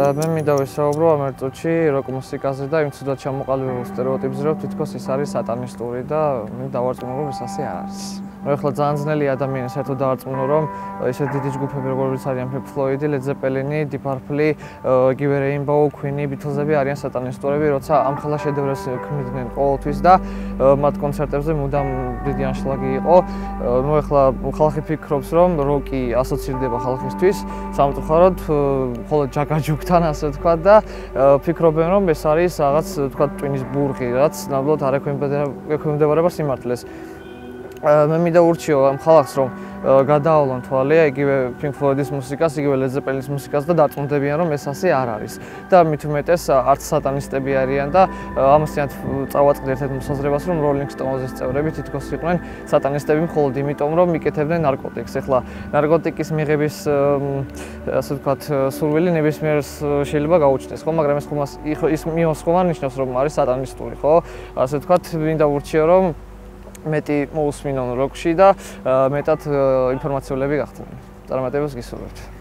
მე მინდა ვისაუბრო ამ ერთ წუთში როკ მუსიკაზე და იმ ცუდად ჩამოყალიბებულ სტერეოტიპებზე, რომ თითქოს ის არის სატანისტური და მე დავარწმუნო, რომ ეს ასე არ არის. მე ახლა ძალიან ძნელი ადამიანი საერთოდ დავარწმუნო, რომ ესეთ დიდი ჯგუფები როგორიც არიან Pink Floyd, Led Zeppelin, Deep Purple, იგივე Rainbow, Queen, Beatles-ები არიან სატანისტურები, როცა ამ ხელა შედევრებს ქმნიდნენ ყოველთვის და მათ კონცერტებზე მუდამ დიდი ანშლაგი იყო. ნუ ახლა ხალხი ფიქრობს, რომ როკი ასოცირდება ხალხისთვის, სამწუხაროდ მხოლოდ ჯაგაჯუგთან ასე ვთქვა და ფიქრობენ, რომ ეს არის რაღაც ვთქვა ტვინის ბურღი, რაც ნამდვილად არ ექვემდებარება სიმართლეს. მე მინდა ურჩიო ამ ხალხს, რომ გადაავლონ თვალე იგივე Pink Floyd-ის მუსიკას, იგივე Led Zeppelin-ის მუსიკას და დარწმუნდებიან, რომ ეს ასე არ არის. და მით უმეტეს არც სატანისტები არიან და ამასთანავე წავაწყდი ერთ-ერთ მოსაზრებას, რომ Rolling Stones-ის წევრები თითქოს იყვნენ სატანისტები მხოლოდ იმიტომ, რომ იკეთებდნენ ნარკოტიკს. ეხლა ნარკოტიკის მიღების ასე ვთქვათ სურვილი ნებისმიერს შეიძლება გაუჩნდეს, ხო, მაგრამ ის მიოს ხომ არ ნიშნავს, რომ არის სატანისტური, ხო? ასე ვთქვათ, მინდა ურჩიო, რომ მეტი მოусმინონ როკში და მეტად ინფორმაციულები გახდნენ. წარმატებას გისურვებთ.